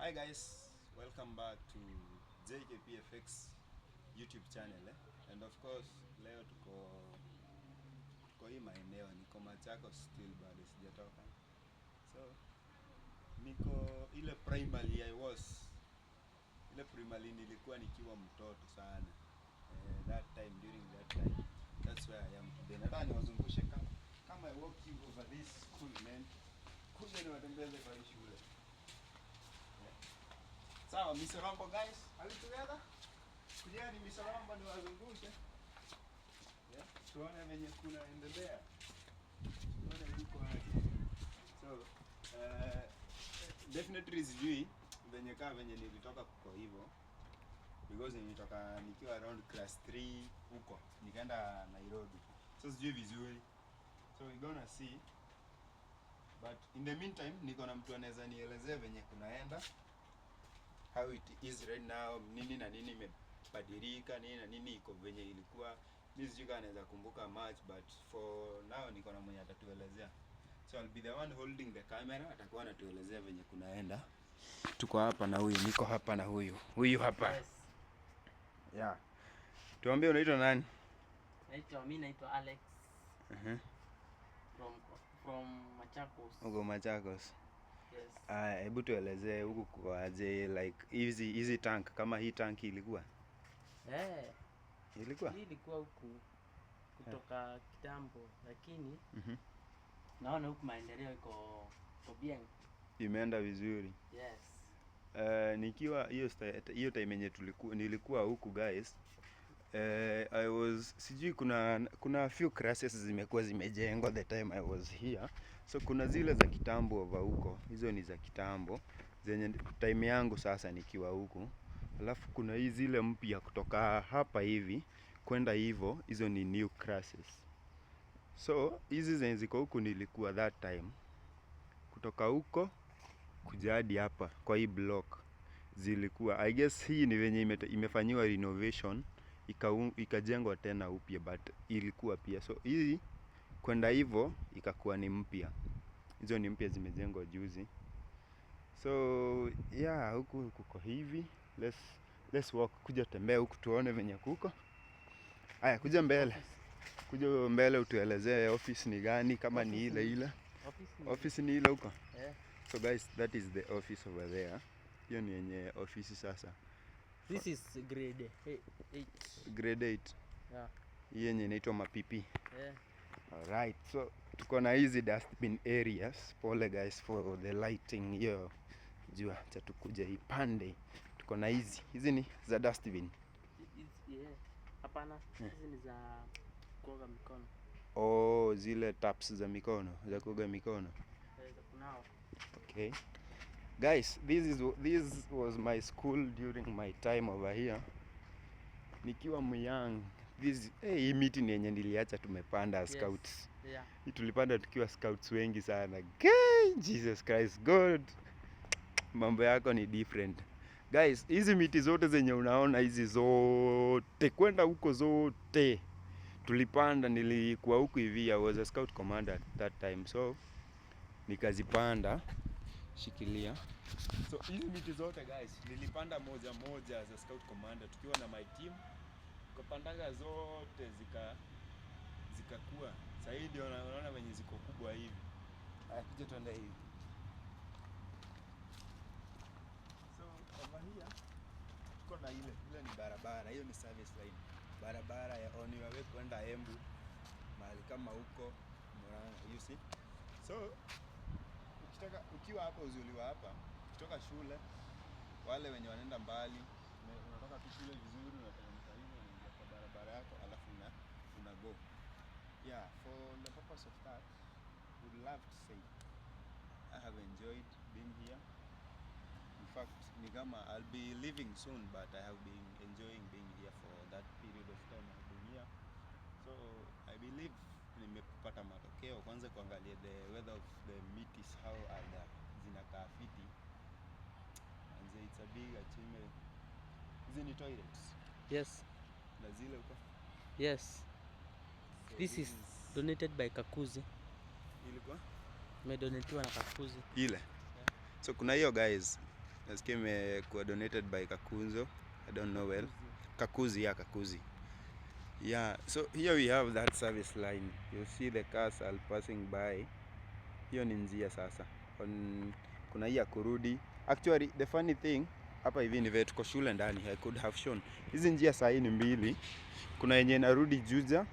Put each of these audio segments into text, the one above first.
Hi guys, welcome back to JKPFX YouTube channel and of course leo tuko hii maeneo, niko Machakos still, bado sijatoka. So niko ile primary ile primary nilikuwa nikiwa mtoto sana. During that time, that's where I am today. Nataka niwazungushe kama I walk you over this school, man. Kuja niwatembeze kwa hii shule. Sawa, Misorambo guys, are we together? Kujeni Misorambo niwazungushe. Tuone venye kunaendelea. Tuone yuko aje. So, definitely sijui venye nilitoka kuko hivyo. Because nilitoka nikiwa around class 3 huko. Nikaenda Nairobi. So sijui vizuri. So we gonna see. But in the meantime, niko na mtu anaweza nielezea venye kunaenda. How it is right now, nini na nini imebadilika, nini na nini iko venye ilikuwa. Mimi sijui kama naweza kumbuka much, but for now niko na mwenye atatuelezea. So I'll be the one holding the camera, atakuwa anatuelezea venye kunaenda. Tuko hapa na huyu, niko hapa na huyu hapa. Yes. Yeah. Tuambie unaitwa nani? Mimi naitwa Alex. From Machakos. Uko Machakos. Yes. Hebu tuelezee huku kwa aje, like hizi tank, kama hii tank ilikuwa? Ilikuwa? Hii ilikuwa huku kutoka kitambo, lakini naona huku maendeleo iko bien. Imeenda vizuri. Yes. Nikiwa hiyo time yenye nilikuwa huku guys, sijui kuna few classes zimekuwa zimejengwa the time I was here. So kuna zile za kitambo over huko, hizo ni za kitambo zenye time yangu sasa nikiwa huku. Alafu kuna hizi zile mpya kutoka hapa hivi kwenda hivyo, hizo ni new classes. So hizi zenye ziko huku nilikuwa that time, kutoka huko kuja hadi hapa kwa hii block zilikuwa, I guess hii ni venye imefanyiwa renovation ikajengwa tena upya, but ilikuwa pia. So hii kwenda hivyo ikakuwa ni mpya. Hizo ni mpya, zimejengwa juzi. So yeah, huku kuko hivi. Let's walk, kuja tembea huku tuone venye kuko. Haya, kuja mbele. Kuja mbele utuelezee office ni gani, kama ni ile. Office ni ile huko. Yeah. So guys, that is the office over there. Hiyo ni yenye office sasa. This is grade 8. Grade 8. Yeah. Hii yenye inaitwa mapipi. Yeah. Alright, so tuko na hizi dustbin areas. Pole guys for the lighting hiyo. Jua cha tukuja ipande. Tuko na hizi ni za dustbin. Yeah. Hapana, hizi ni za kuoga mikono. Oh, zile taps za mikono, za kuoga mikono. Za kunao. Okay. Guys, this was my school during my time over here. Nikiwa myang. Hii miti ni yenye niliacha tumepanda. Yes. Scouts. Yeah. Hii tulipanda tukiwa scouts wengi sana. Okay, Jesus Christ God. Mambo yako ni different. Guys, hizi miti zote zenye unaona hizi zote kwenda huko zote tulipanda. Nilikuwa huku hivi, I was a scout commander at that time. So nikazipanda. Shikilia. So hizi miti zote guys nilipanda moja as a scout commander tukiwa na my team. Tukapandanga zote zikakuwa. Sasa hii ndio unaona venye ziko kubwa hivi. Haya, kuja tuende hivi. So over here tuko na ile ni barabara. Hiyo ni service line. Barabara ya on your way kwenda Embu. Mahali kama huko Murang'a, you see? So ukiwa hapa uzuliwa hapa, kutoka shule, wale wenye wanaenda mbali, unatoka tu shule vizuri, unateremka hivi, unaingia kwa barabara yako, alafu una go. Yeah, for the purpose of that, would love to say I have enjoyed being here. In fact, ni kama I'll be leaving soon, but I have been enjoying being here for that period of time I've been here. So I believe nimepata matokeo. Kwanza kuangalia the weather of the meetings, how are the zinakaa fiti, and it's a big achievement. Hizi ni toilets? Yes. Na zile uko? Yes. So this is donated by Kakuzi. Ilikuwa? Imedonatiwa na Kakuzi. Ile. Yeah. So kuna hiyo guys, nasikia imekuwa donated by Kakunzo, I don't know well. Kakuzi, yeah, Kakuzi. Yeah, so here we have that service line. You see the cars are passing by. Hiyo ni njia sasa. Kuna hii ya kurudi. Actually, the funny thing, hapa hivi ni vile tuko shule ndani, I could have shown. Hizi njia saa hii ni mbili. Kuna yenye inarudi Juja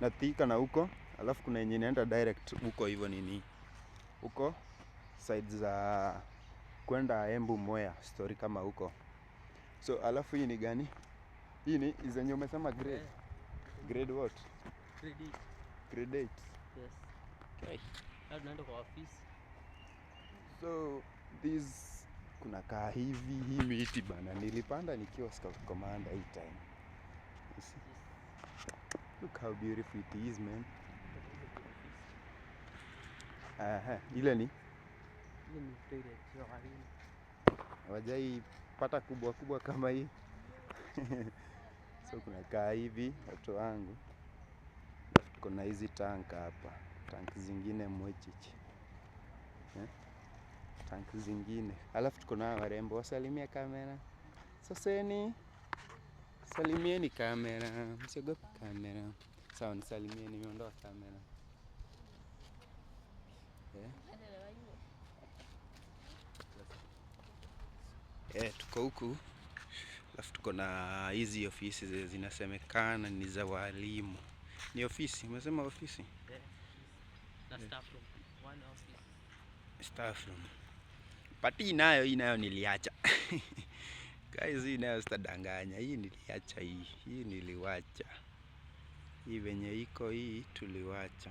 na Thika na huko, alafu kuna yenye inaenda direct huko hivyo nini. Huko sides za kwenda Embu Mwea, story kama huko. So alafu hii ni gani? Hii ni zenye umesema grade. Grade what? Grade 8. Grade 8. Yes. Okay. Hadi tunaenda kwa office. So this kuna kaa hivi hii miti bana, nilipanda nikiwa Scout Commander hii time. You see? Look how beautiful it is, man. Ile ni toilet ya walimu. hawajai pata kubwa kubwa kama hii. So kuna kaa hivi watu wangu. Kuna hizi tank hapa, tank zingine mwechichi. Tank zingine. Alafu tuko na warembo, wasalimia kamera. Saseni, salimieni kamera, msiogope kamera. Sawa, nisalimieni, nimeondoa kamera. Tuko huku. Alafu tuko na hizi ofisi zinasemekana ni za walimu. Ni ofisi, umesema ofisi? Na staff room. One office. Staff room. Pati hii nayo niliacha. Guys, hii nayo sitadanganya. Hii niliacha hii. Hii niliwacha. Hii venye iko hii tuliwacha.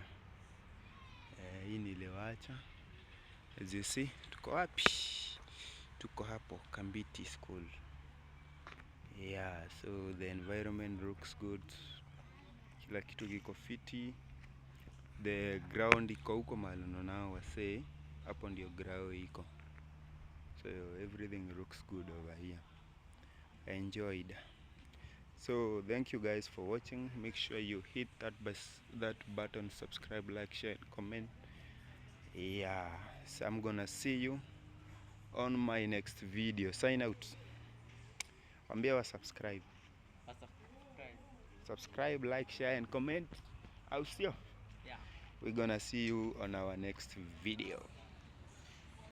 Hii niliwacha. As you see, tuko wapi? Tuko hapo Kambiti School. Yeah, so the environment looks good. Kila kitu kiko fiti. The ground iko huko mahali nao wasee. Hapo ndio ground iko. So everything looks good over here. I enjoyed. So thank you guys for watching. Make sure you hit that button, subscribe, like, share, and comment. Yeah, so I'm gonna see you on my next video. Sign out. Ambia wa subscribe. Subscribe, like, share, and comment. I'll see you. Yeah. We're gonna see you on our next video.